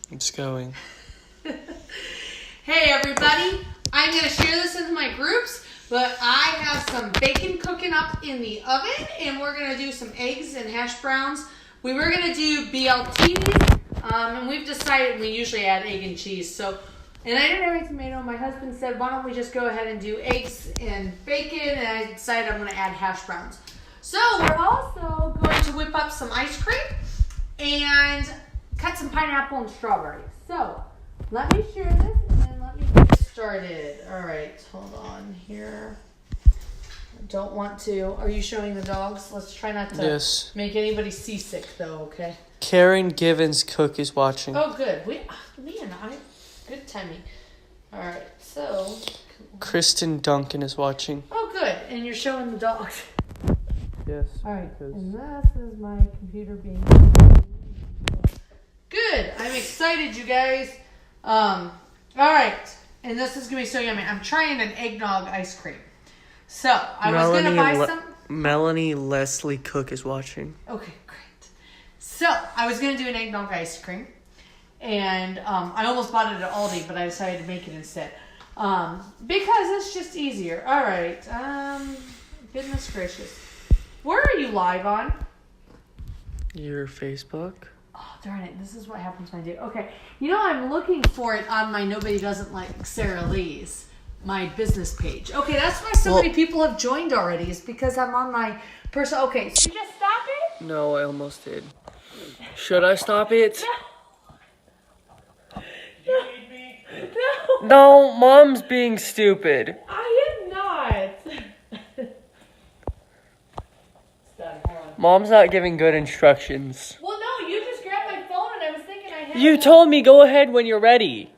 It's going. Hey everybody, I'm going to share this into my groups, but I have some bacon cooking up in the oven, and we're going to do some eggs and hash browns. We were going to do BLTs, and we've decided we usually add egg and cheese. And I didn't have any tomato. My husband said, why don't we just go ahead and do eggs and bacon, and I decided I'm going to add hash browns. So we're also going to whip up some ice cream and cut some pineapple and strawberries. So let me share this and then let me get started. All right, hold on here. I don't want to. Are you showing the dogs? Let's try not to make anybody seasick though, okay? Karen Givens Cook is watching. Oh, good. Good timing. All right, so. Kristen Duncan is watching. Oh, good. And you're showing the dogs. Yes. All right, and this is my computer being good. I'm excited, you guys. All right, and this is gonna be so yummy. I'm trying an eggnog ice cream. So I was gonna buy some. Melanie Leslie Cook is watching. Okay, great. So I was gonna do an eggnog ice cream, and I almost bought it at Aldi, but I decided to make it instead because it's just easier. All right. Goodness gracious. Where are you live on? Your Facebook. Oh, darn it. This is what happens when I do. Okay. You know, I'm looking for it on my Nobody Doesn't Like Sarah Lee's, my business page. Okay, that's why so many people have joined already, is because I'm on my personal. Okay, so you just stop it? No, I almost did. Should I stop it? No. No, Mom's being stupid. I am not. Mom's not giving good instructions. Well, no, you just grabbed my phone and I was thinking I had You one. told me go ahead when you're ready.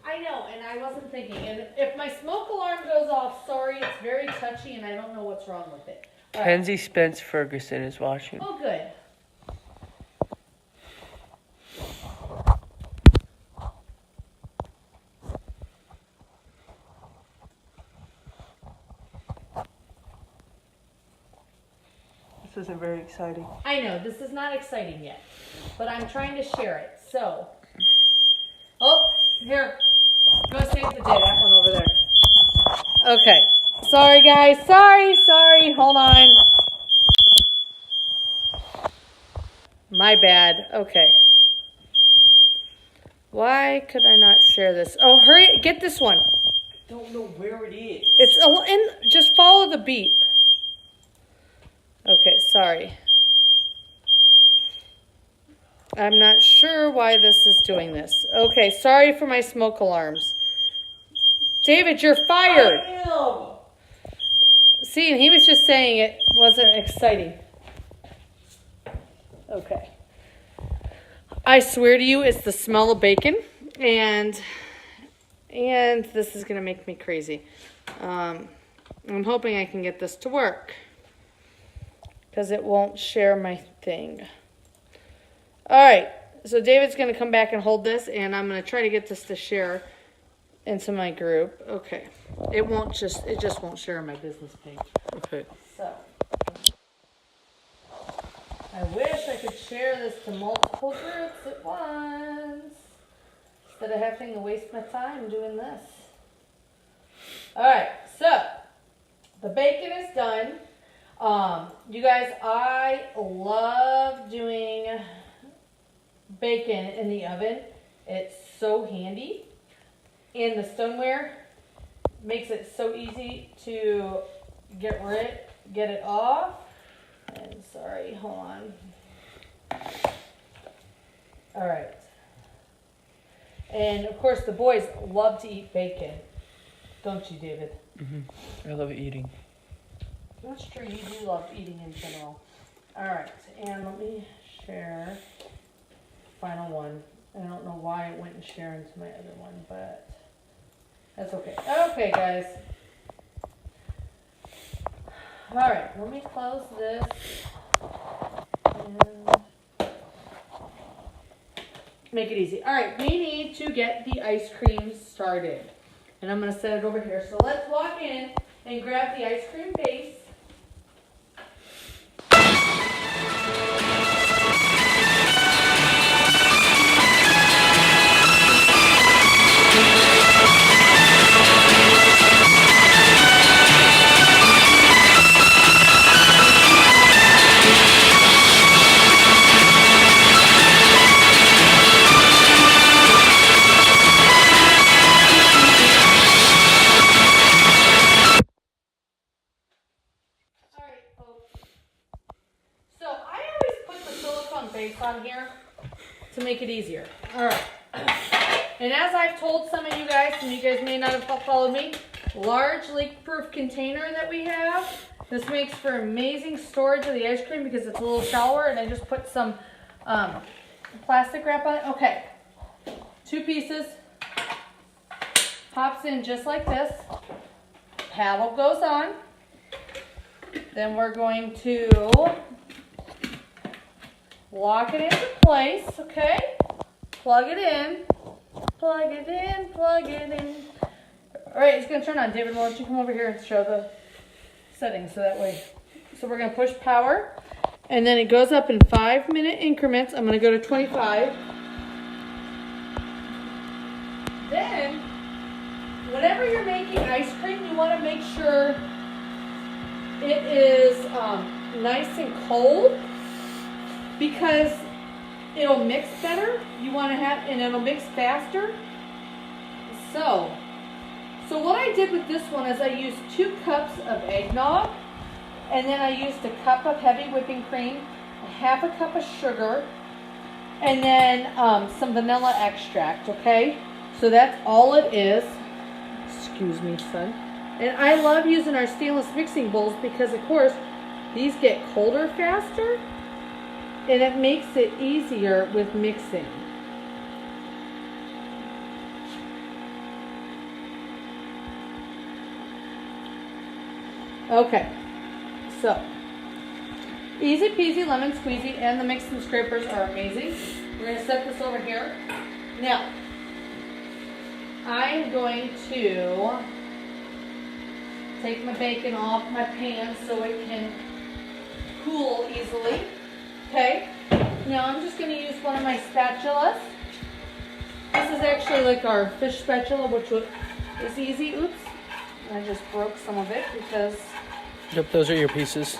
I know, and I wasn't thinking. And if my smoke alarm goes off, sorry, it's very touchy and I don't know what's wrong with it. All right. Kenzie Spence Ferguson is watching. Oh, good. This isn't very exciting. I know, this is not exciting yet, but I'm trying to share it. So, here, go save the day, that one over there. Okay, sorry guys, sorry, hold on. My bad, okay. Why could I not share this? Oh, hurry, get this one. I don't know where it is. It's just follow the beep. Okay, sorry. I'm not sure why this is doing this. Okay, sorry for my smoke alarms. David, you're fired. I am. See, and he was just saying it wasn't exciting. Okay. I swear to you, it's the smell of bacon, and this is going to make me crazy. I'm hoping I can get this to work, because it won't share my thing. All right, so David's going to come back and hold this, and I'm going to try to get this to share into my group. Okay, it just won't share on my business page. Okay. So, I wish I could share this to multiple groups at once, instead of having to waste my time doing this. All right, so the bacon is done. You guys, I love doing bacon in the oven. It's so handy. And the stoneware makes it so easy to get it off. And sorry, hold on. All right. And of course the boys love to eat bacon. Don't you, David? Mm-hmm. I love eating. That's true, you do love eating in general. Alright, and let me share final one. I don't know why it went and share into my other one, but that's okay. Okay, guys. Alright, let me close this. And make it easy. Alright, we need to get the ice cream started. And I'm going to set it over here. So let's walk in and grab the ice cream base. to make it easier. All right. And as I've told some of you guys, and you guys may not have followed me, large leak-proof container that we have. This makes for amazing storage of the ice cream because it's a little shallower, and I just put some plastic wrap on it. Okay, 2 pieces. Pops in just like this. Paddle goes on. Then we're going to lock it into place, okay? Plug it in. Plug it in, plug it in. All right, it's gonna turn on. David, why don't you come over here and show the settings so that way. So we're gonna push power, and then it goes up in 5-minute increments. I'm gonna go to 25. Then, whenever you're making ice cream, you wanna make sure it is nice and cold because it'll mix better. You want to have, and it'll mix faster. So what I did with this one is I used 2 cups of eggnog, and then I used a cup of heavy whipping cream, a half a cup of sugar, and then some vanilla extract, okay? So that's all it is. Excuse me, son. And I love using our stainless mixing bowls because, of course, these get colder faster, and it makes it easier with mixing. Okay, so easy peasy lemon squeezy, and the mix and scrapers are amazing. We're going to set this over here. Now, I'm going to take my bacon off my pan so it can cool easily. Okay, now I'm just going to use one of my spatulas. This is actually like our fish spatula, which is easy. Oops, I just broke some of it because... Yep, those are your pieces.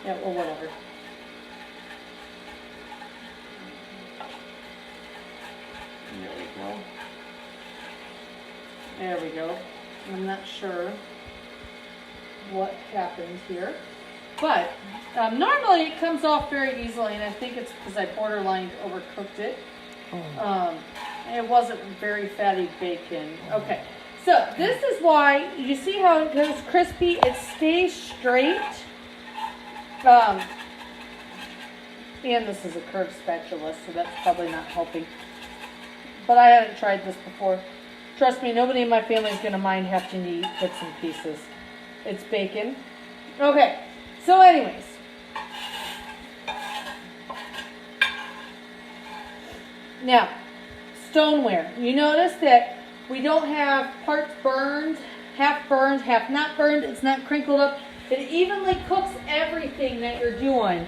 Yeah, well, whatever. There we go. There we go. I'm not sure what happened here. But normally it comes off very easily, and I think it's because I borderline overcooked it. It wasn't very fatty bacon. Okay, so this is why, you see how it goes crispy? It stays straight. And this is a curved spatula, so that's probably not helping. But I hadn't tried this before. Trust me, nobody in my family is going to mind having to eat bits and pieces. It's bacon. Okay, so anyways. Now, stoneware. You notice that we don't have parts burned, half not burned. It's not crinkled up. It evenly cooks everything that you're doing.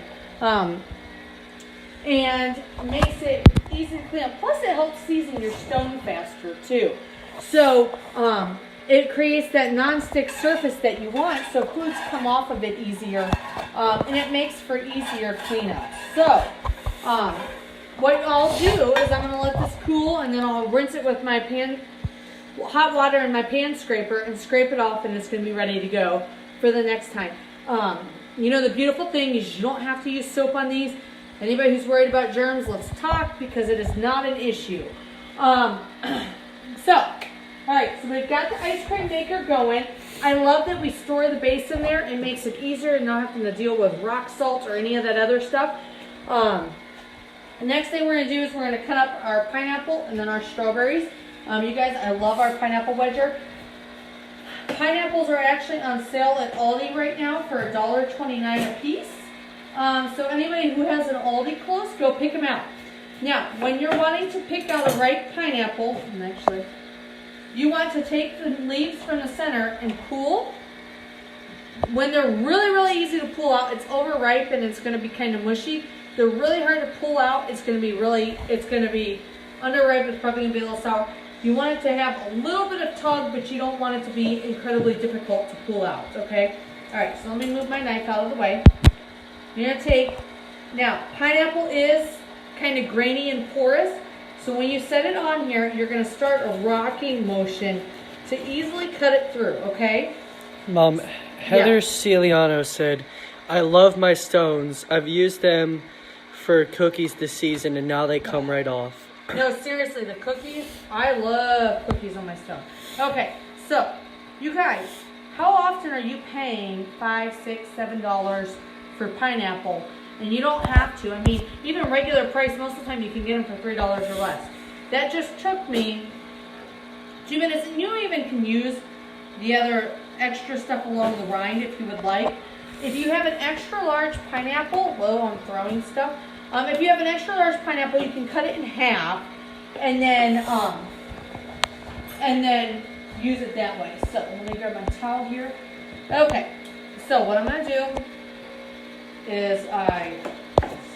And makes it easy to clean up. Plus it helps season your stone faster too. So it creates that non-stick surface that you want, so foods come off of it easier. And it makes for easier cleanup. So what I'll do is I'm going to let this cool, and then I'll rinse it with my hot water and my pan scraper and scrape it off, and it's going to be ready to go for the next time. You know, the beautiful thing is you don't have to use soap on these. Anybody who's worried about germs, let's talk, because it is not an issue. Alright, so we've got the ice cream maker going. I love that we store the base in there. It makes it easier and not having to deal with rock salt or any of that other stuff. The next thing we're going to do is we're going to cut up our pineapple and then our strawberries. You guys, I love our pineapple wedger. Pineapples are actually on sale at Aldi right now for $1.29 a piece. So anybody who has an Aldi close, go pick them out. Now, when you're wanting to pick out a ripe pineapple, and actually, you want to take the leaves from the center and pull. When they're really, really easy to pull out, it's overripe and it's going to be kind of mushy. They're really hard to pull out. It's going to be underripe. It's probably going to be a little sour. You want it to have a little bit of tug, but you don't want it to be incredibly difficult to pull out, okay? All right, so let me move my knife out of the way. You're going to take, now, pineapple is kind of grainy and porous, so when you set it on here, you're going to start a rocking motion to easily cut it through, okay? Mom, Heather Celiano said, I love my stones. I've used them for cookies this season, and now they come right off. No, seriously, the cookies, I love cookies on my stove. Okay, so, you guys, how often are you paying $5, $6, $7 for pineapple? And you don't have to. I mean, even regular price, most of the time you can get them for $3 or less. That just took me 2 minutes, and you even can use the other extra stuff along the rind if you would like. If you have an extra large pineapple, whoa, I'm throwing stuff. If you have an extra large pineapple, you can cut it in half and then use it that way. So let me grab my towel here. Okay, so what I'm gonna do is I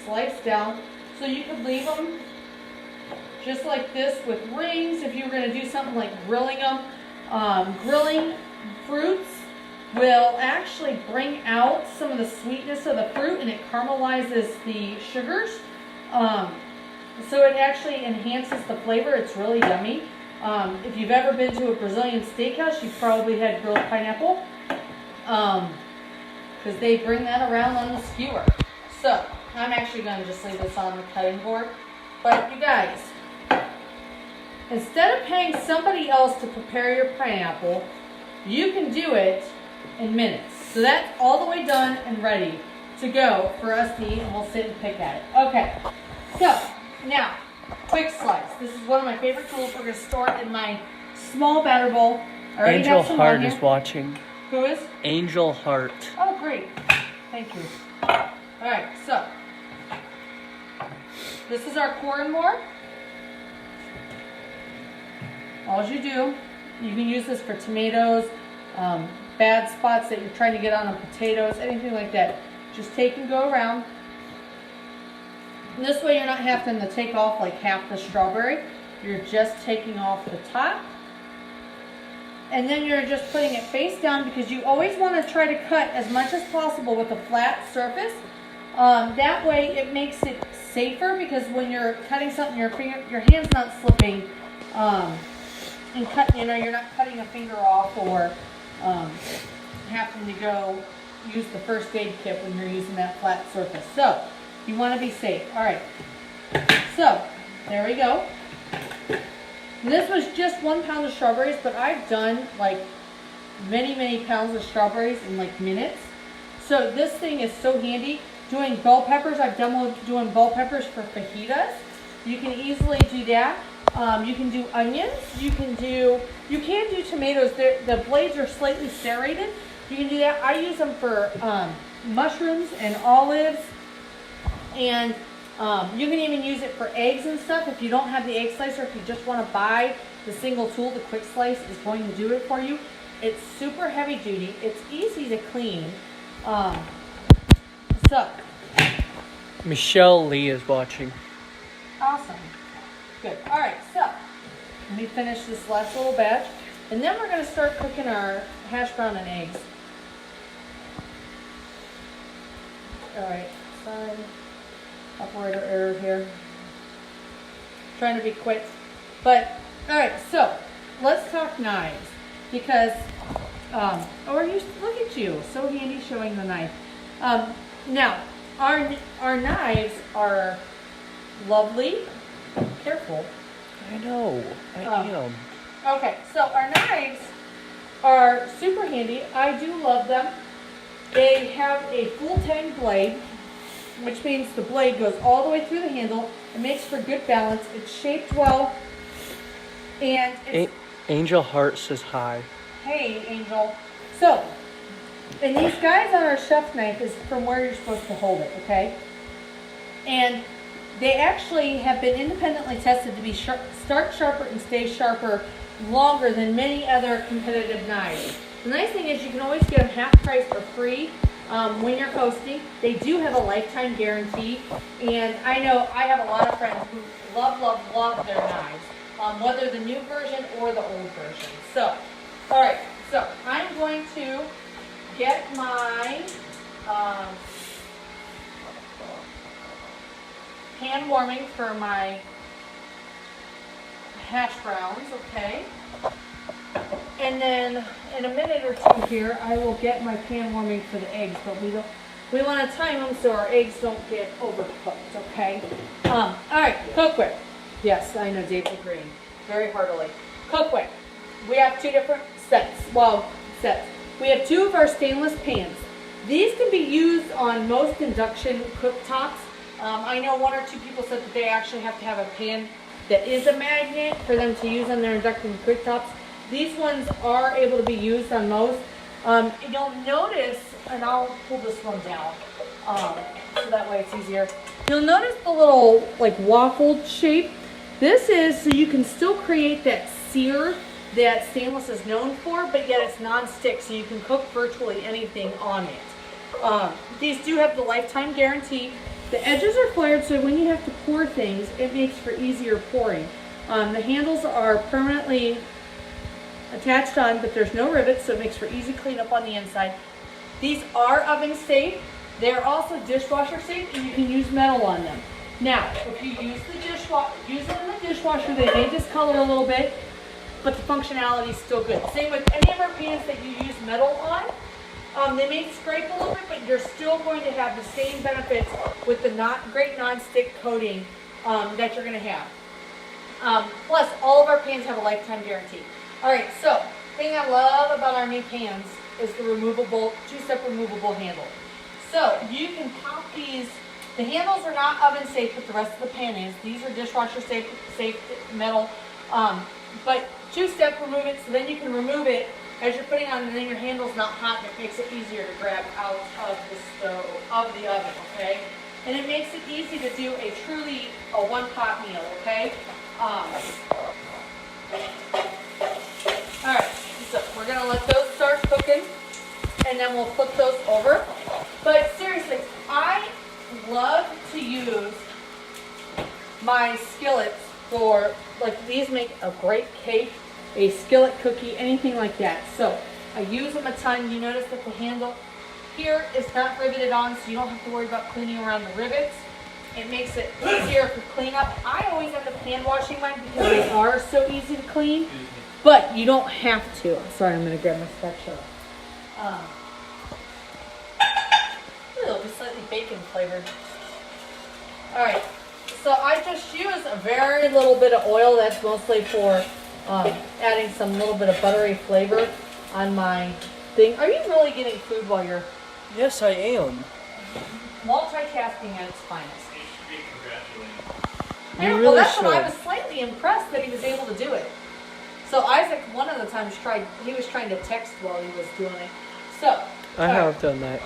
slice down. So you could leave them just like this with rings if you were gonna do something like grilling them. Grilling fruits will actually bring out some of the sweetness of the fruit, and it caramelizes the sugars. So it actually enhances the flavor. It's really yummy. If you've ever been to a Brazilian steakhouse, you've probably had grilled pineapple, because they bring that around on the skewer. So I'm actually going to just leave this on the cutting board. But you guys, instead of paying somebody else to prepare your pineapple, you can do it in minutes. So that's all the way done and ready to go for us to eat, and we'll sit and pick at it. Okay, so now, quick slice. This is one of my favorite tools. We're going to store it in my small batter bowl. I already Angel have some Heart on here. is watching. Who is? Angel Heart. Oh, great. Thank you. All right, so this is our corn more. All you do, you can use this for tomatoes, bad spots that you're trying to get on the potatoes, anything like that. Just take and go around. And this way you're not having to take off like half the strawberry. You're just taking off the top. And then you're just putting it face down, because you always want to try to cut as much as possible with a flat surface. That way it makes it safer, because when you're cutting something, your hand's not slipping. And cut, you're not cutting a finger off, or having to go use the first aid kit when you're using that flat surface. So you want to be safe. All right. So there we go. And this was just 1 pound of strawberries, but I've done like many pounds of strawberries in like minutes. So this thing is so handy. Doing bell peppers, I've done doing bell peppers for fajitas. You can easily do that. You can do onions. You can do tomatoes. The blades are slightly serrated. You can do that. I use them for mushrooms and olives, and you can even use it for eggs and stuff. If you don't have the egg slicer, if you just want to buy the single tool, the quick slice is going to do it for you. It's super heavy duty. It's easy to clean. So Michelle Lee is watching. awesome. Good. All right, so let me finish this last little batch, and then we're going to start cooking our hash brown and eggs. All right, sorry, operator error here. Trying to be quick, but all right. So let's talk knives, because look at you, so handy showing the knife. Now our knives are lovely. Careful. I know. I am. Okay, so our knives are super handy. I do love them. They have a full tang blade, which means the blade goes all the way through the handle. It makes for good balance. It's shaped well, and it's... Angel Heart says hi. Hey, Angel. So, and these guys on our chef knife is from where you're supposed to hold it, okay? And they actually have been independently tested to be start sharper and stay sharper longer than many other competitive knives. The nice thing is you can always get them half price or free when you're hosting. They do have a lifetime guarantee, and I know I have a lot of friends who love their knives, whether the new version or the old version. So, all right, so I'm going to get my pan warming for my hash browns, okay? And then in a minute or two here, I will get my pan warming for the eggs, but we want to time them so our eggs don't get overcooked, okay? All right, cookware. Yes, I know Dave's agreeing very heartily. Cookware. We have two different sets. We have two of our stainless pans. These can be used on most induction cooktops. I know one or two people said that they actually have to have a pan that is a magnet for them to use on their induction cooktops. These ones are able to be used on most. You'll notice, and I'll pull this one down so that way it's easier. You'll notice the little like waffled shape. This is so you can still create that sear that stainless is known for, but yet it's non-stick, so you can cook virtually anything on it. These do have the lifetime guarantee. The edges are flared, so when you have to pour things, it makes for easier pouring. The handles are permanently attached on, but there's no rivets, so it makes for easy cleanup on the inside. These are oven safe. They're also dishwasher safe, and you can use metal on them. Now, if you use it in the dishwasher, they may discolor a little bit, but the functionality is still good. Same with any of our pans that you use metal on. They may scrape a little bit, but you're still going to have the same benefits with the great non-stick coating that you're going to have. Plus, all of our pans have a lifetime guarantee. All right, so the thing I love about our new pans is the removable, two-step removable handle. So you can pop these. The handles are not oven safe, but the rest of the pan is. These are dishwasher safe metal, but two-step remove it, so then you can remove it as you're putting on, and then your handle's not hot, and it makes it easier to grab out of the stove, of the oven, okay? And it makes it easy to do a truly one-pot meal, okay? All right, so we're gonna let those start cooking, and then we'll flip those over. But seriously, I love to use my skillets for, like, these make a great cake, a skillet cookie, anything like that. So I use them a ton. You notice that the handle here is not riveted on, so you don't have to worry about cleaning around the rivets. It makes it easier for cleanup. I always end up hand washing mine because they are so easy to clean, but you don't have to. Sorry, I'm going to grab my spatula. It'll be slightly bacon flavored. All right, so I just use a very little bit of oil. That's mostly for adding some little bit of buttery flavor on my thing. Are you really getting food while you're... Yes, I am. Multitasking at its finest. You Well, really that's should. what I was slightly impressed that he was able to do it. So Isaac, one of the times, he was trying to text while he was doing it. So, I have done that.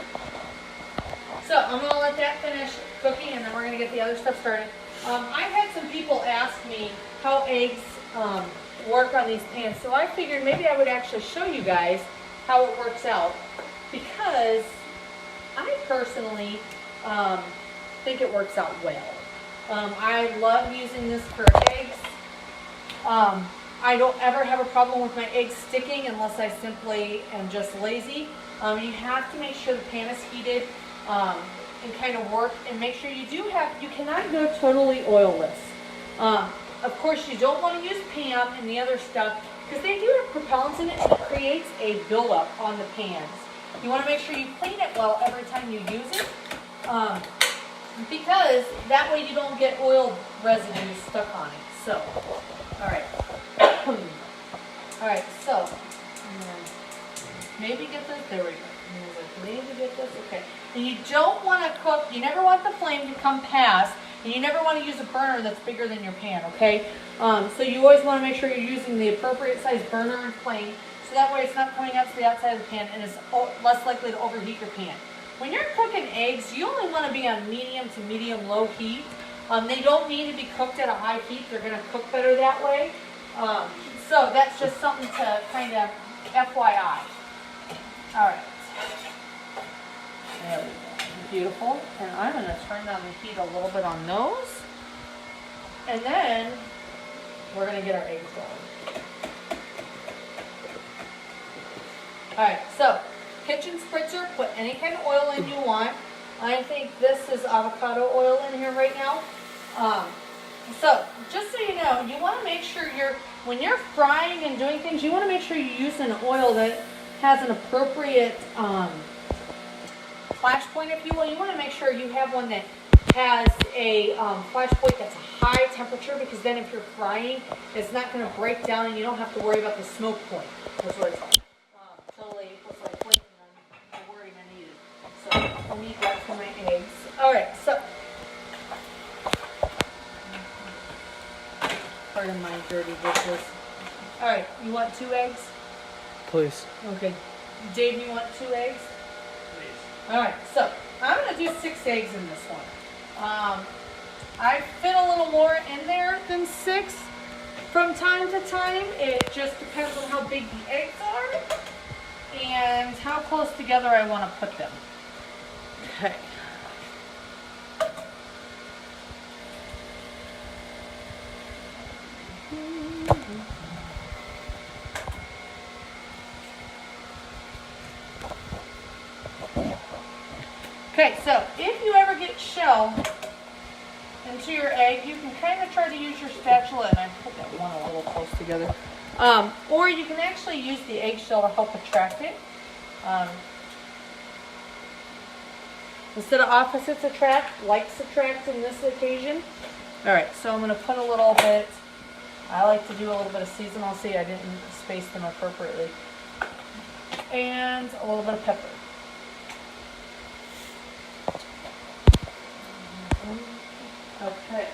So I'm going to let that finish cooking, and then we're going to get the other stuff started. I've had some people ask me how eggs work on these pans, so I figured maybe I would actually show you guys how it works out, because I personally think it works out well. I love using this for eggs. I don't ever have a problem with my eggs sticking unless I simply am just lazy. You have to make sure the pan is heated and kind of work, and make sure you cannot go totally oilless. Of course, you don't want to use Pam and the other stuff because they do have propellants in it, and it creates a buildup on the pans. You want to make sure you clean it well every time you use it, because that way you don't get oil residue stuck on it. So, all right. All right, so maybe get this. There we go. Maybe get this. Okay. And you don't want to cook. You never want the flame to come past, and you never want to use a burner that's bigger than your pan. Okay. So you always want to make sure you're using the appropriate size burner and flame, so that way it's not coming out to the outside of the pan and it's less likely to overheat your pan. When you're cooking eggs, you only want to be on medium to medium low heat. They don't need to be cooked at a high heat. They're going to cook better that way. So that's just something to kind of FYI. All right. There we go. Beautiful. And I'm going to turn down the heat a little bit on those. And then we're going to get our eggs going. All right. So kitchen spritzer, put any kind of oil in you want. I think this is avocado oil in here right now. So just so you know, you want to make sure when you're frying and doing things, you want to make sure you use an oil that has an appropriate flash point, if you will, you want to make sure you have one that has a flash point that's a high temperature, because then if you're frying, it's not going to break down and you don't have to worry about the smoke point. That's what it's totally was like blinking on the wording I needed. So I'll need that for my eggs. All right, so pardon my dirty dishes. All right, you want 2 eggs? Please. Okay. Dave, you want 2 eggs? Please. All right, so I'm going to do 6 eggs in this one. I fit a little more in there than 6 from time to time. It just depends on how big the eggs are and how close together I want to put them. Okay. Okay, so if you ever get shell into your egg, you can kind of try to use your spatula, and I put that one a little close together. Or you can actually use the eggshell to help attract it. Instead of opposites attract, likes attract in this occasion. All right, so I'm going to put a little bit, I like to do a little bit of seasonal. See, I didn't space them appropriately. And a little bit of pepper. Okay.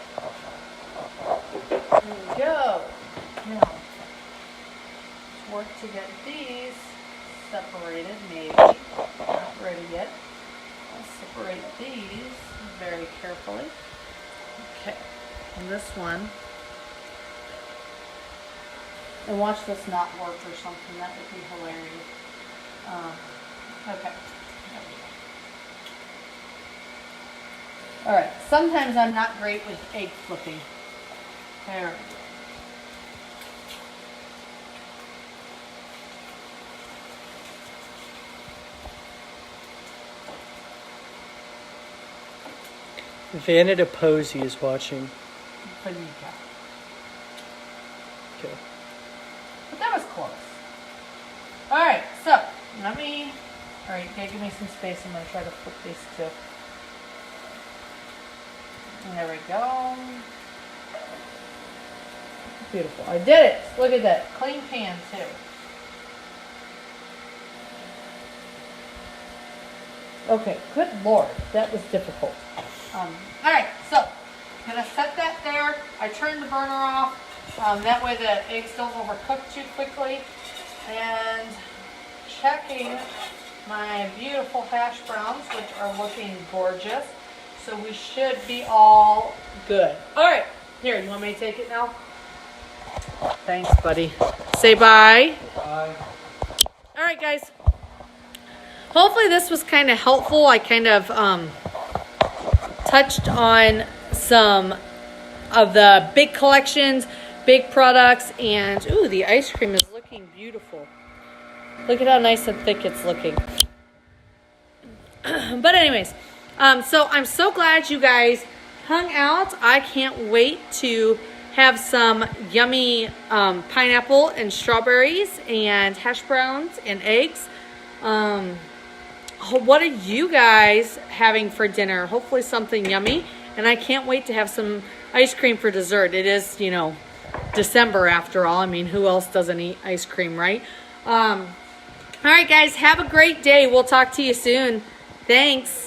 There we go. Now, let's work to get these separated, maybe. Not ready yet. I'll separate these very carefully. Okay. And this one. And watch this not work or something. That would be hilarious. Okay. All right, sometimes I'm not great with egg flipping. There we go. Vanita Posey is watching. Bonita. Okay. But that was close. All right, so let me, all right, okay, give me some space. I'm gonna try to flip these too. There we go. Beautiful. I did it. Look at that. Clean pan too. Okay. Good Lord. That was difficult. All right. So I'm going to set that there. I turned the burner off. That way the eggs don't overcook too quickly. And checking my beautiful hash browns, which are looking gorgeous. So we should be all good. All right. Here, you want me to take it now? Thanks, buddy. Say bye. Bye. All right, guys. Hopefully this was kind of helpful. I kind of touched on some of the big collections, big products, and ooh, the ice cream is looking beautiful. Look at how nice and thick it's looking. But anyways, so I'm so glad you guys hung out. I can't wait to have some yummy pineapple and strawberries and hash browns and eggs. What are you guys having for dinner? Hopefully something yummy. And I can't wait to have some ice cream for dessert. It is, you know, December after all. I mean, who else doesn't eat ice cream, right? All right, guys, have a great day. We'll talk to you soon. Thanks.